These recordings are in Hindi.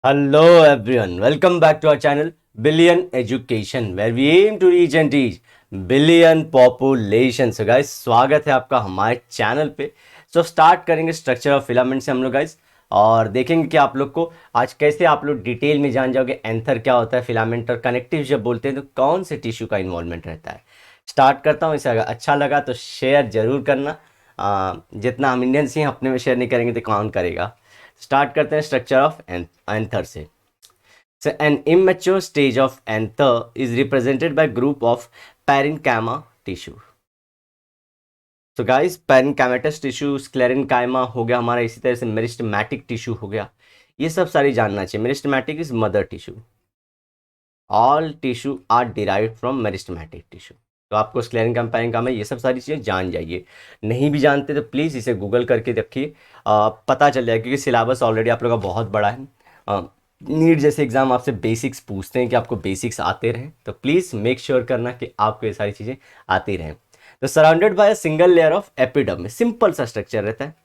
Hello everyone, welcome back to our channel Billion Education where we aim to reach and teach billion population. So guys, स्वागत है आपका हमारे चैनल पे. स्टार्ट करेंगे स्ट्रक्चर ऑफ फिलामेंट से हम लोग गाइस, और देखेंगे कि आप लोग को आज कैसे आप लोग डिटेल में जान जाओगे एंथर क्या होता है, फिलामेंट और कनेक्टिव जब बोलते हैं तो कौन से टिश्यू का इन्वॉल्वमेंट रहता है. स्टार्ट करता हूँ. इसे अगर अच्छा लगा तो शेयर जरूर करना. जितना हम इंडियंस ही अपने में शेयर नहीं करेंगे तो कौन करेगा. स्टार्ट करते हैं स्ट्रक्चर ऑफ एंथर से. So an immature stage of anther is represented by group of parenchyma tissue. तो गाइस, पैरेन्काइमेटस टिश्यू, स्क्लेरेन्काइमा हो गया हमारा, इसी तरह से मेरिस्टेमेटिक टिश्यू हो गया. ये सब सारी जानना चाहिए. Meristematic is mother tissue. All tissue are derived from meristematic tissue. तो आपको स्क्लेरेन्काइमा, पैरेन्काइमा ये सब सारी चीज़ें जान जाइए. नहीं भी जानते तो प्लीज़ इसे गूगल करके देखिए, पता चल जाएगा, क्योंकि सिलेबस ऑलरेडी आप लोगों का बहुत बड़ा है. नीट जैसे एग्जाम आपसे बेसिक्स पूछते हैं कि आपको बेसिक्स आते रहें, तो प्लीज़ मेक श्योर करना कि आपको ये सारी चीज़ें आती रहें. तो surrounded by a single layer of epiderm, simple सा स्ट्रक्चर रहता है.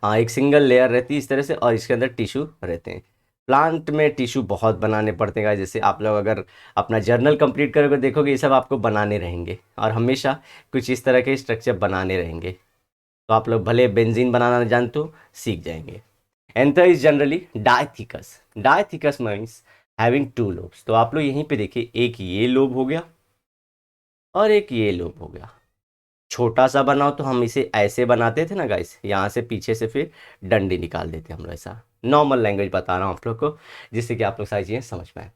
हाँ, एक सिंगल लेयर रहती है इस तरह से, और इसके अंदर टिश्यू रहते हैं. प्लांट में टिश्यू बहुत बनाने पड़ते हैं. जैसे आप लोग अगर अपना जर्नल कंप्लीट करोगे देखोगे ये सब आपको बनाने रहेंगे, और हमेशा कुछ इस तरह के स्ट्रक्चर बनाने रहेंगे. तो आप लोग भले बेंजीन बनाना जानते हो, सीख जाएंगे. Anther is generally dithecous. Dithecous means having two lobes. तो आप लोग यहीं पे देखिए, एक ये लोब हो गया और एक ये लोब हो गया. छोटा सा बनाओ तो हम इसे ऐसे बनाते थे ना गाइस, यहाँ से पीछे से फिर डंडी निकाल देते हम लोग. ऐसा नॉर्मल लैंग्वेज बता रहा हूँ आप लोग को, जिससे कि आप लोग सारी चीज़ें समझ पाए.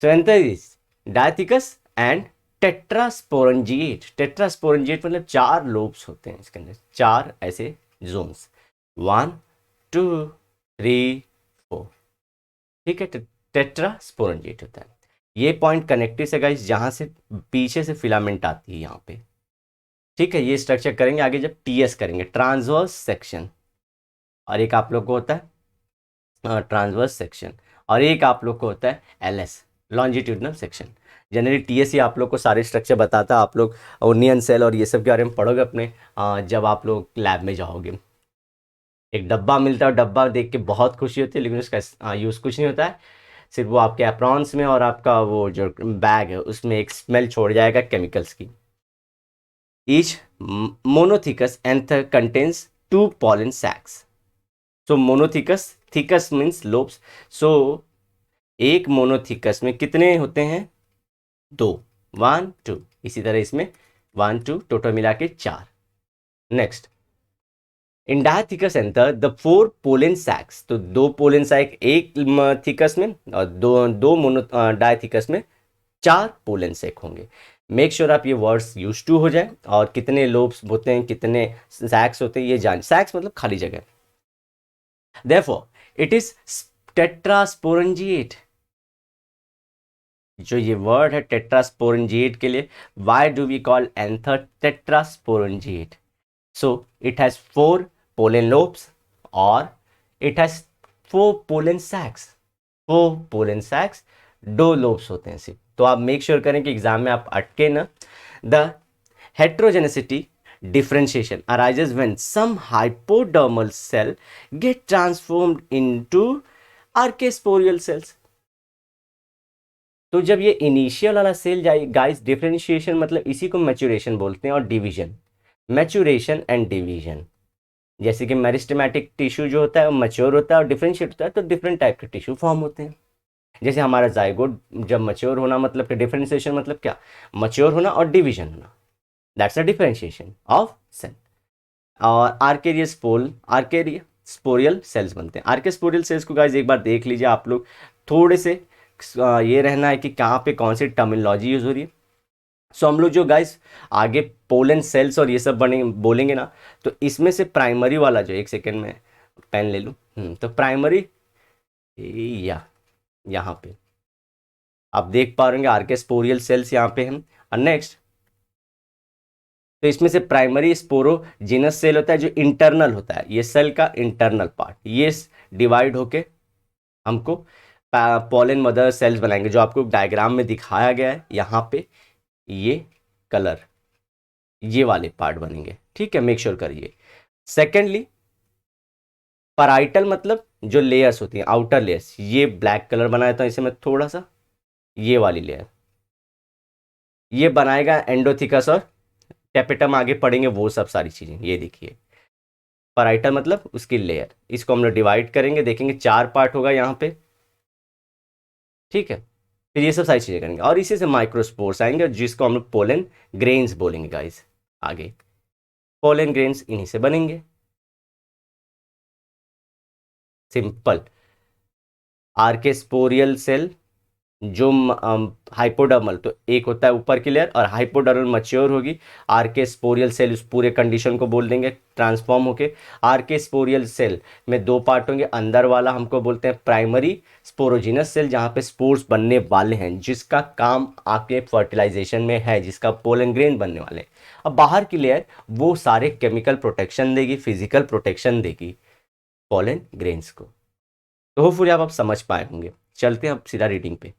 So anther is dithecous and tetrasporangiate. Tetrasporangiate मतलब 4 लोब्स होते हैं इसके अंदर, 4 ऐसे जोन्स. 1 2 3 4. ठीक है, टेट्रास्पोरेंजिएट होता है. ये पॉइंट कनेक्टिव से गाइस, जहाँ से पीछे से फिलामेंट आती है यहाँ पे. ठीक है, ये स्ट्रक्चर करेंगे आगे जब टीएस करेंगे, ट्रांसवर्स सेक्शन. और एक आप लोग को होता है ट्रांसवर्स सेक्शन, और एक आप लोग को होता है LS, longitudinal section. Generally TS ही आप लोग को सारे स्ट्रक्चर बताता है. आप लोग ओनियन सेल और ये सब के बारे में पढ़ोगे अपने जब आप लोग लैब में जाओगे. एक डब्बा मिलता है, डब्बा देख के बहुत खुशी होती है, लेकिन उसका यूज़ कुछ नहीं होता है. सिर्फ वो आपके एप्रॉन्स में और आपका वो जो बैग है उसमें एक स्मेल छोड़ जाएगा केमिकल्स की. Each monothecous anther contains 2 pollen sacs. So monothecous, thecus means lobes. So एक मोनोथिकस में कितने होते हैं? 2. 1 2. इसी तरह इसमें 1 2 टोटल मिला के 4. Next, in dithecous anther the 4 pollen sacs. तो 2 पोलन सैक एक थिकस में, और दो मोनो डायथिकस में 4 पोलन सैक होंगे. मेक श्योर आप ये वर्ड्स यूज टू हो जाए, और कितने लोब्स होते हैं, कितने सैक्स होते हैं ये जान. सैक्स मतलब खाली जगह. Therefore it is tetrasporangiate. जो ये वर्ड है टेट्रास्पोरेंजिएट के लिए, why do we call anther tetrasporangiate? So it has 4 pollen lobes और it has 4 pollen sacs. 4 pollen sacs, 2 lobes होते हैं सिर्फ. तो आप मेक श्योर करें कि एग्जाम में आप अटके ना. The heterogeneity differentiation arises when some hypodermal cell get transformed into archaeosporial cells. तो जब ये इनिशियल वाला सेल जाए गाइस, डिफरेंशिएशन मतलब इसी को मैच्योरेशन बोलते हैं, और डिवीजन, मैच्योरेशन एंड डिवीजन. जैसे कि मेरिस्टेमेटिक टिश्यू जो होता है वो मैच्योर होता है और डिफरेंशिएट होता है, तो डिफरेंट टाइप के टिश्यू फॉर्म होते हैं. जैसे हमारा जाइगोट जब मैच्योर होना मतलब कि डिफरेंशिएशन मतलब क्या, मैच्योर होना और डिवीजन होना. That's a differentiation of cell. और आर्केरियस्पोरियल सेल्स बनते हैं. आर्केस्पोरियल सेल्स को गाइस एक बार देख लीजिए आप लोग. थोड़े से ये रहना है कि कहाँ पे कौन सी टर्मिनोलॉजी यूज हो रही है. सो हम लोग जो गाइस आगे पोलन सेल्स और ये सब बने बोलेंगे ना, तो इसमें से प्राइमरी वाला जो, एक सेकेंड में पेन ले लूँ. तो प्राइमरी यहाँ पे आप देख पा रहे होंगे आर्केस्पोरियल सेल्स यहाँ पे हैं. और नेक्स्ट, तो इसमें से प्राइमरी स्पोरोजिनस सेल होता है जो इंटरनल होता है, ये सेल का इंटरनल पार्ट. ये डिवाइड होके हमको पोलन मदर सेल्स बनाएंगे, जो आपको डायग्राम में दिखाया गया है यहाँ पे. ये कलर, ये वाले पार्ट बनेंगे. ठीक है, मेक श्योर करिए. सेकेंडली, पराइटल मतलब जो लेयर्स होती हैं, आउटर लेयर्स, ये ब्लैक कलर बनाया था इसे मैं थोड़ा सा, ये वाली लेयर, ये बनाएगा एंडोथिकस और टेपिटम, आगे पढ़ेंगे वो सब सारी चीजें। ये देखिए पराइटल मतलब उसकी लेयर, इसको हम लोग डिवाइड करेंगे, देखेंगे 4 पार्ट होगा यहाँ पे, ठीक है। फिर ये सब सारी चीजें करेंगे और इसी से माइक्रोस्पोर्स आएंगे जिसको हम लोग पोलन ग्रेन्स बोलेंगे गाइस। आगे पोलन ग्रेन्स इन्हीं से बनेंगे, सिंपल। आर्केस्पोरियल सेल जो हाइपोडर्मल, तो एक होता है ऊपर की लेयर और हाइपोडर्मल मच्योर होगी, आर्केस्पोरियल सेल उस पूरे कंडीशन को बोल देंगे ट्रांसफॉर्म होके। आर्केस्पोरियल सेल में 2 पार्ट होंगे, अंदर वाला हमको बोलते हैं प्राइमरी स्पोरोजिनस सेल, जहाँ पे स्पोर्स बनने वाले हैं, जिसका काम आपके फर्टिलाइजेशन में है, जिसका पोलन ग्रेन बनने वाले हैं। अब बाहर की लेयर वो सारे केमिकल प्रोटेक्शन देगी, फिजिकल प्रोटेक्शन देगी पोलन ग्रेन्स को। तो होपफुली आप समझ पाए होंगे। चलते हैं अब सीधा रीडिंग पे।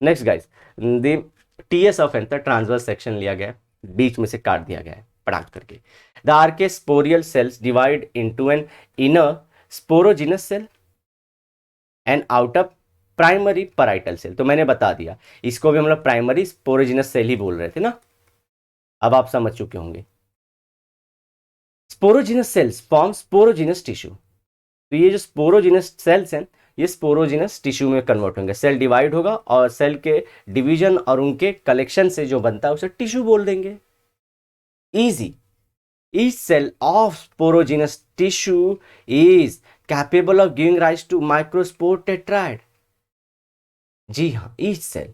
Next guys, the TS of anther transverse section लिया गया है, बीच में से काट दिया गया है पटाख करके। The archesporial cells divide into an inner sporogenous cell and outer primary parietal cell. तो मैंने बता दिया, इसको भी हम लोग प्राइमरी स्पोरोजिनस सेल ही बोल रहे थे ना, अब आप समझ चुके होंगे। Sporogenous cells form sporogenous tissue. तो ये जो स्पोरोजिनस सेल्स हैं, ये स्पोरोजिनस टिश्यू में कन्वर्ट होंगे, सेल डिवाइड होगा और सेल के डिवीजन और उनके कलेक्शन से जो बनता है उसे टिश्यू बोल देंगे। Easy. Each cell of sporogenous tissue is capable of giving rise to microspore tetrad. जी हाँ, each cell.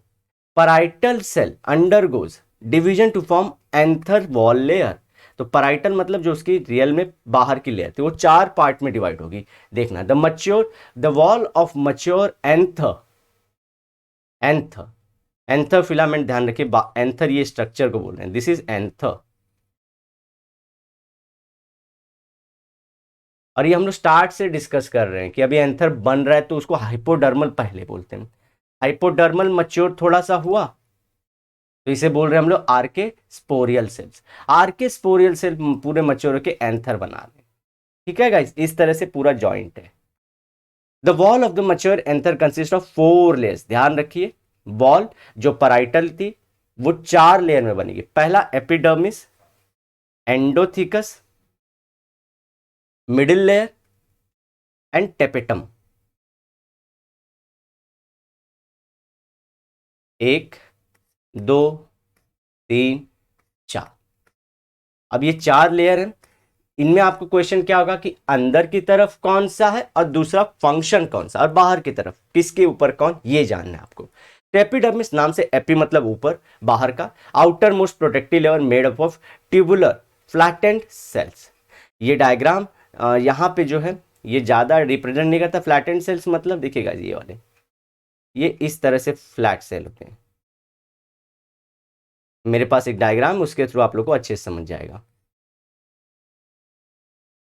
Parietal cell undergoes division to form anther wall layer. तो पराइटल मतलब जो उसकी रियल में बाहर की लेयर थी, वो 4 पार्ट में डिवाइड होगी। देखना, the mature, the wall of mature anther, anther, anther filament, ध्यान रखिए एंथर ये स्ट्रक्चर को बोल रहे हैं, दिस इज एंथर। और ये हम लोग स्टार्ट से डिस्कस कर रहे हैं कि अभी एंथर बन रहा है, तो उसको हाइपोडर्मल पहले बोलते हैं। हाइपोडर्मल मच्योर थोड़ा सा हुआ तो इसे बोल रहे हैं हम लोग आर्के स्पोरियल सेल्स। आर्के स्पोरियल सेल पूरे मच्योर के एंथर बना रहे हैं, ठीक है गाइस, इस तरह से पूरा जॉइंट है। The wall of the mature anther consist of 4 layers. ध्यान रखिए, वॉल जो पराइटल थी वो 4 लेयर में बनेगी। पहला epidermis, endothecium, middle layer and tapetum. 1 2 3 4। अब ये 4 लेयर हैं, इनमें आपको क्वेश्चन क्या होगा कि अंदर की तरफ कौन सा है और दूसरा फंक्शन कौन सा, और बाहर की तरफ किसके ऊपर कौन, ये जानना है आपको। तो एपिडर्मिस नाम से, एपी मतलब ऊपर, बाहर का, outer most protective layer made up of tubular flattened cells. ये डायग्राम यहाँ पे जो है ये ज़्यादा रिप्रेजेंट नहीं करता फ्लैटेंड सेल्स, मतलब देखिएगा ये वाले, ये इस तरह से फ्लैट सेल होते हैं। मेरे पास एक डायग्राम, उसके थ्रू आप लोग को अच्छे से समझ जाएगा।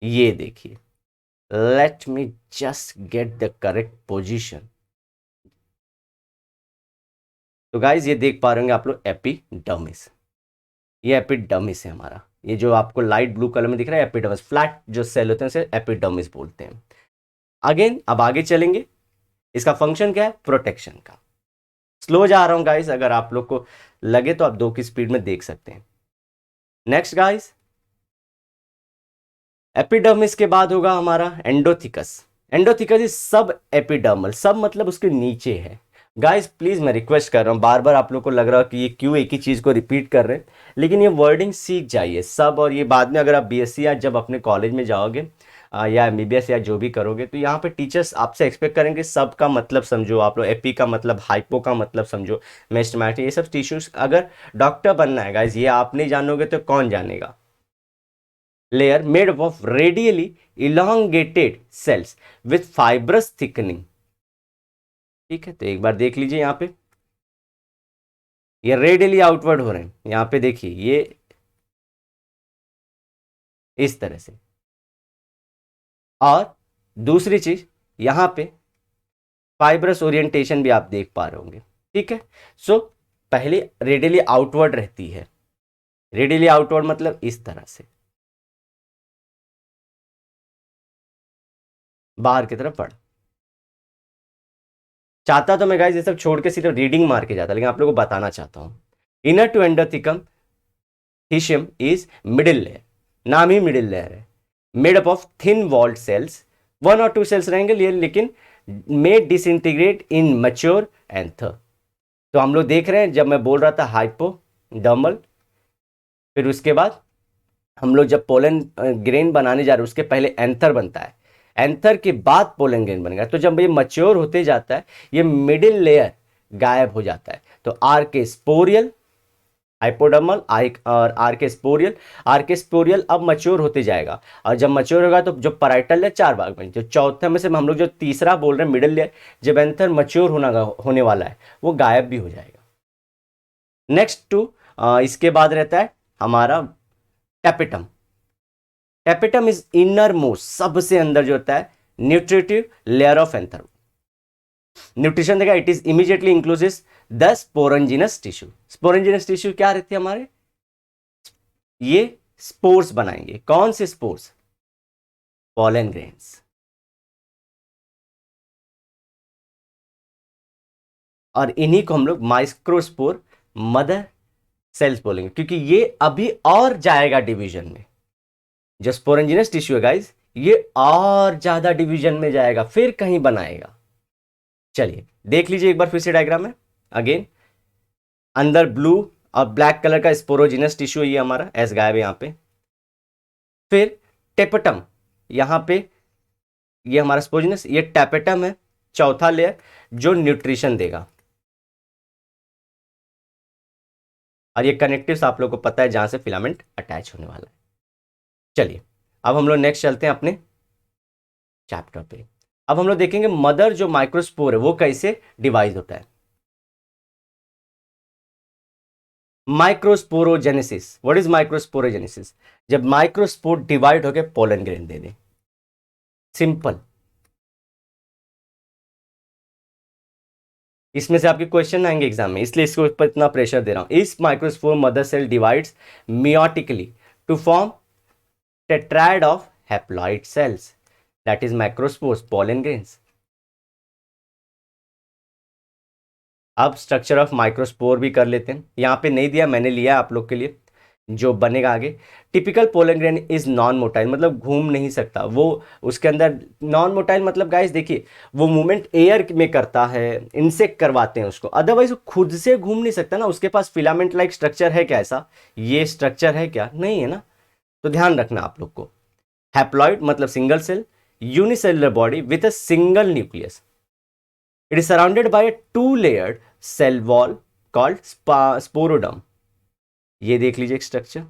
ये देखिए, let me just get the correct position. तो गाइज ये देख पा रहे होंगे आप लोग एपिडर्मिस, ये एपिडर्मिस है हमारा। ये जो आपको लाइट ब्लू कलर में दिख रहा है एपिडर्मिस, फ्लैट जो सेल होते हैं उसे एपिडर्मिस बोलते हैं। अगेन अब आगे चलेंगे, इसका फंक्शन क्या है, प्रोटेक्शन का। स्लो जा रहा हूं गाइज, अगर आप लोग को लगे तो आप 2 की स्पीड में देख सकते हैं। नेक्स्ट गाइज, एपिडर्मिस के बाद होगा हमारा एंडोथिकस। एंडोथिकस इज सब एपिडर्मल, सब मतलब उसके नीचे है। गाइस प्लीज मैं रिक्वेस्ट कर रहा हूँ, बार बार आप लोग को लग रहा है कि ये क्यों एक ही चीज को रिपीट कर रहे हैं, लेकिन ये वर्डिंग सीख जाइए सब। और ये बाद में अगर आप बीएससी या जब अपने कॉलेज में जाओगे या एमबीबीएस या जो भी करोगे, तो यहाँ पे टीचर्स आपसे एक्सपेक्ट करेंगे सब का मतलब समझो, आप लोग एपी का मतलब, हाइपो का मतलब समझो, मेस्टमैटिक, ये सब टिश्यूज। अगर डॉक्टर बनना है गाइस, ये आप नहीं जानोगे तो कौन जानेगा। Layer made of radially elongated sales with fibrous thickening, ठीक है। तो एक बार देख लीजिए, यहाँ पे ये रेडियली आउटवर्ड हो रहे हैं, यहाँ पे देखिए ये इस तरह से। और दूसरी चीज यहाँ पे फाइब्रस ओरिएंटेशन भी आप देख पा रहे होंगे, ठीक है। सो पहले रेडियली आउटवर्ड रहती है, रेडियली आउटवर्ड मतलब इस तरह से, बाहर की तरफ बढ़। चाहता तो मैं गाइस ये सब छोड़ के सिर्फ रीडिंग मार के जाता, लेकिन आप लोगों को बताना चाहता हूं। इनर टू एंडोथिकम हीशियम इज मिडिल लेयर, नाम ही मिडिल लेयर है, made up of thin walled cells, 1 और 2 सेल्स रहेंगे लेकिन may disintegrate in mature anther. तो हम लोग देख रहे हैं जब मैं बोल रहा था हाइपोडर्मल, फिर उसके बाद हम लोग जब पोलन ग्रेन बनाने जा रहे हैं उसके पहले एंथर बनता है, एंथर के बाद पोलन ग्रेन बनेगा। तो जब ये मच्योर होते जाता है ये मिडिल लेयर गायब हो जाता है। तो आर के स्पोरियल, हाइपोडर्मल और आर के स्पोरियल अब मच्योर होते जाएगा, और जब मच्योर होगा तो जो पैराइटल है 4 भाग में, जो चौथे में से हम लोग जो तीसरा बोल रहे हैं मिडिल लेयर, जब एंथर मच्योर होने वाला है वो गायब भी हो जाएगा। नेक्स्ट टू इसके बाद रहता है हमारा tapetum. Tapetum is inner most, सबसे अंदर जो होता है nutritive layer of anther. Nutrition देखा, it is immediately inclusive the sporogenous tissue. Sporogenous tissue क्या रहती है हमारे, ये स्पोर्स बनाएंगे। कौन से स्पोर्स, पॉलन ग्रेन्स। और इन्हीं को हम लोग माइक्रोस्पोर मदर सेल्स बोलेंगे, क्योंकि ये अभी और जाएगा डिवीजन में। जो स्पोरेंजिनस टिश्यू है गाइस ये और ज्यादा डिवीजन में जाएगा, फिर कहीं बनाएगा। चलिए देख लीजिए एक बार फिर से डायग्राम में अगेन। अंदर ब्लू और ब्लैक कलर का स्पोरोजिनस टिश्यू है ये हमारा, एस गायब है यहां पे। फिर टेपेटम, यहां पे ये हमारा स्पोरोजिनस, ये टैपेटम है चौथा लेयर जो न्यूट्रिशन देगा। और ये कनेक्टिव्स आप लोग को पता है जहां से फिलामेंट अटैच होने वाला है। चलिए अब हम लोग नेक्स्ट चलते हैं अपने चैप्टर पे। अब हम लोग देखेंगे मदर जो माइक्रोस्पोर है वो कैसे डिवाइड होता है। माइक्रोस्पोरोजेनेसिस, व्हाट इज माइक्रोस्पोरोजेनेसिस, जब माइक्रोस्पोर डिवाइड होकर पोलन ग्रेन दे दे। सिंपल, इसमें से आपके क्वेश्चन आएंगे एग्जाम में, इसलिए इसको ऊपर इतना प्रेशर दे रहा हूं। इस microspore mother cell divides meiotically to form tetrad of haploid cells, that is microspores pollen grains. अब स्ट्रक्चर ऑफ माइक्रोस्पोर भी कर लेते हैं, यहां पे नहीं दिया मैंने लिया आप लोग के लिए जो बनेगा आगे। Typical pollen grain is non motile, मतलब घूम नहीं सकता वो, उसके अंदर नॉन मोटाइल मतलब गाइस देखिए वो मूवमेंट एयर में करता है, इंसेक्ट करवाते हैं उसको, अदरवाइज वो खुद से घूम नहीं सकता ना। उसके पास फिलामेंट लाइक स्ट्रक्चर है क्या, ऐसा ये स्ट्रक्चर है क्या, नहीं है ना। तो ध्यान रखना आप लोग को। हैप्लॉइड मतलब single cell, unicellular body with a single nucleus. It is surrounded by a two-layered cell wall called sporoderm. ये देख लीजिए एक स्ट्रक्चर,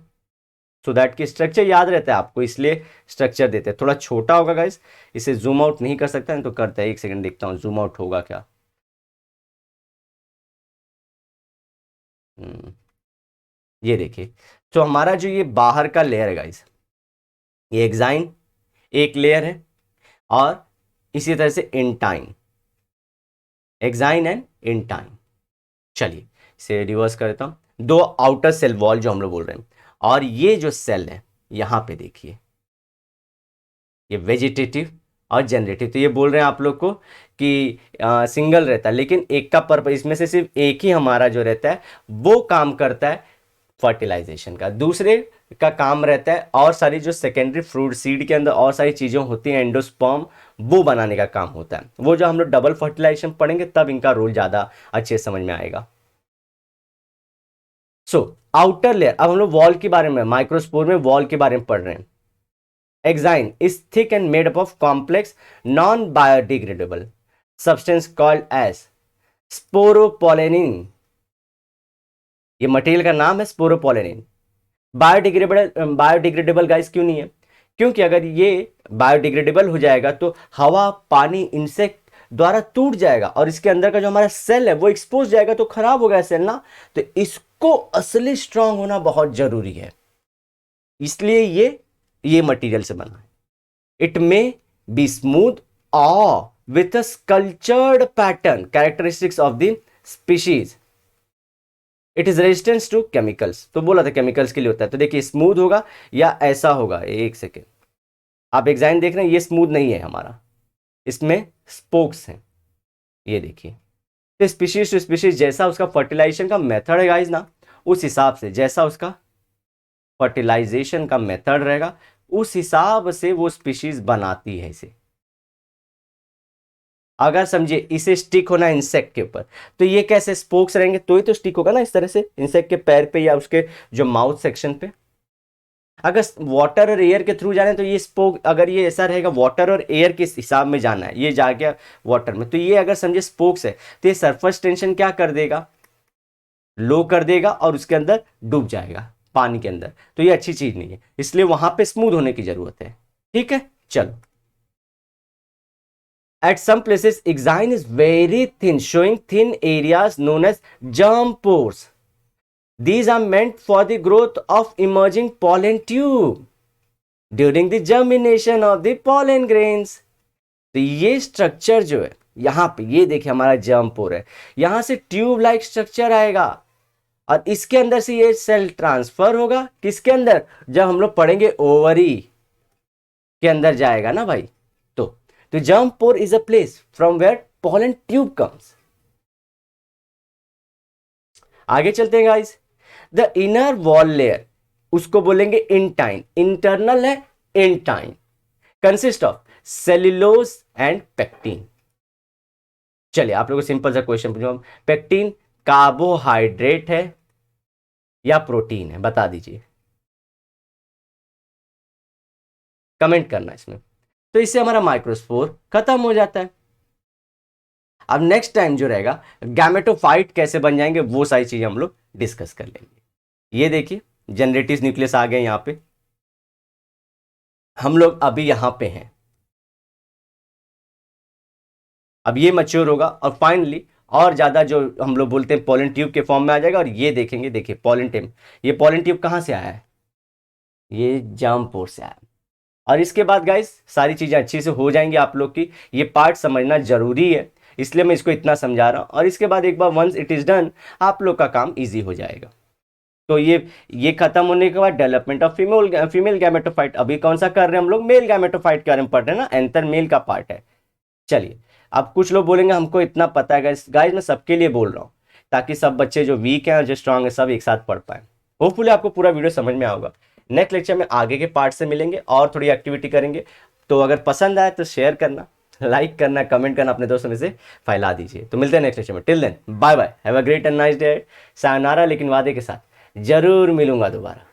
सो दैट की स्ट्रक्चर याद रहता है आपको, इसलिए स्ट्रक्चर देते हैं। थोड़ा छोटा होगा गाइस, इसे जूम आउट नहीं कर सकता है तो करता है, एक सेकंड देखता हूँ जूम आउट होगा क्या। ये देखिए, तो हमारा जो ये बाहर का लेयर है गाइस, ये एक्साइन एक लेयर है, और इसी तरह से इंटाइन, एक्साइन एंड इंटाइन। चलिए इसे रिवर्स करता हूं, दो आउटर सेल वॉल जो हम लोग बोल रहे हैं, और ये जो सेल है यहां पे देखिए ये वेजिटेटिव और जनरेटिव। तो ये बोल रहे हैं आप लोग को कि सिंगल रहता है, लेकिन एक का पर्पस, इसमें से सिर्फ एक ही हमारा जो रहता है वो काम करता है फर्टिलाइजेशन का, दूसरे का काम रहता है और सारी जो सेकेंडरी फ्रूट सीड के अंदर और सारी चीजें होती हैं एंडोस्पर्म, वो बनाने का काम होता है। वो जो हम लोग डबल फर्टिलाइजेशन पढ़ेंगे तब इनका रोल ज्यादा अच्छे समझ में आएगा। सो आउटर लेयर, अब हम लोग वॉल के बारे में, माइक्रोस्पोर में वॉल के बारे में पढ़ रहे हैं। Exine is thick and made up of complex non biodegradable substance called as sporopollenin. ये मटेरियल का नाम है स्पोरोपोलेनिन। बायोडिग्रेडेबल गाइस क्यों नहीं है, क्योंकि अगर ये बायोडिग्रेडेबल हो जाएगा तो हवा पानी इंसेक्ट द्वारा टूट जाएगा, और इसके अंदर का जो हमारा सेल है वो एक्सपोज जाएगा तो खराब हो गया सेल ना। तो इसको असली स्ट्रांग होना बहुत जरूरी है, इसलिए ये मटेरियल से बना है। इट मे बी स्मूथ और with a sculptured pattern characteristics of the species. It is resistance to chemicals, तो बोला था केमिकल्स के लिए होता है। तो देखिए स्मूथ होगा या ऐसा होगा, एक सेकेंड, आप एग्जाइन देख रहे हैं ये स्मूथ नहीं है हमारा, इसमें स्पोक्स हैं, ये देखिए। तो स्पीशीज टू स्पीशीज जैसा उसका फर्टिलाइजेशन का मेथड है गाइस ना, उस हिसाब से जैसा उसका फर्टिलाइजेशन का मेथड रहेगा उस हिसाब से वो स्पीशीज बनाती है इसे। अगर समझिए इसे स्टिक होना इंसेक्ट के ऊपर, तो ये कैसे स्पोक्स रहेंगे तो ही तो स्टिक होगा ना, इस तरह से इंसेक्ट के पैर पे या उसके जो माउथ सेक्शन पे। अगर वाटर और एयर के थ्रू जाना है तो ये स्पोक, अगर ये ऐसा रहेगा वाटर और एयर के हिसाब में जाना है, ये जा गया वाटर में, तो ये अगर समझे स्पोक्स है तो ये सरफेस टेंशन क्या कर देगा, लो कर देगा और उसके अंदर डूब जाएगा पानी के अंदर, तो ये अच्छी चीज नहीं है, इसलिए वहां पे स्मूथ होने की जरूरत है। ठीक है, चलो। At some places, exine is very thin, showing thin areas known as germ pores. These are meant for the growth of emerging pollen tube during the germination of the pollen grains. तो ये स्ट्रक्चर जो है यहां पे, ये देखिए हमारा जर्म पोर है, यहां से ट्यूब लाइक स्ट्रक्चर आएगा और इसके अंदर से ये सेल ट्रांसफर होगा किसके अंदर, जब हम लोग पढ़ेंगे ओवरी के अंदर जाएगा ना भाई। तो germ pore is a place from where pollen tube comes. आगे चलते हैं guys. The inner wall layer उसको बोलेंगे इंटाइन, इंटरनल है intine, consist of cellulose and pectin. चलिए आप लोगों को सिंपल सा क्वेश्चन पूछूं, पेक्टिन कार्बोहाइड्रेट है या प्रोटीन है, बता दीजिए, कमेंट करना इसमें। तो इससे हमारा माइक्रोस्पोर खत्म हो जाता है। अब नेक्स्ट टाइम जो रहेगा गैमेटोफाइट कैसे बन जाएंगे वो सारी चीजें हम लोग डिस्कस कर लेंगे। ये देखिए जनरेटिव न्यूक्लियस आ गए यहां पे, हम लोग अभी यहां पे हैं, अब ये मैच्योर होगा और फाइनली और ज्यादा जो हम लोग बोलते हैं पोलन ट्यूब के फॉर्म में आ जाएगा। और ये देखेंगे, देखिए पोलन ट्यूब, ये पोलन ट्यूब कहां से आया है, ये जर्म पोर से आया। और इसके बाद गाइस सारी चीजें अच्छी से हो जाएंगी आप लोग की, ये पार्ट समझना जरूरी है इसलिए मैं इसको इतना समझा रहा हूं। और इसके बाद एक बार वंस इट इज डन आप लोग का काम इजी हो जाएगा। तो ये खत्म होने के बाद डेवलपमेंट ऑफ फीमेल गैमेटोफाइट, अभी कौन सा कर रहे हैं हम लोग, मेल गैमेटोफाइट के बारे में पढ़ रहे हैं ना, एंथर मेल का पार्ट है। चलिए अब कुछ लोग बोलेंगे हमको इतना पता है गाइस मैं सबके लिए बोल रहा हूँ ताकि सब बच्चे जो वीक हैं और जो स्ट्रांग है सब एक साथ पढ़ पाए। होपफुली आपको पूरा वीडियो समझ में आएगा। नेक्स्ट लेक्चर में आगे के पार्ट से मिलेंगे और थोड़ी एक्टिविटी करेंगे। तो अगर पसंद आए तो शेयर करना, लाइक करना, कमेंट करना, अपने दोस्तों में से फैला दीजिए। तो मिलते हैं नेक्स्ट लेक्चर में, till then bye bye, have a great and nice day, sayonara, लेकिन वादे के साथ जरूर मिलूंगा दोबारा।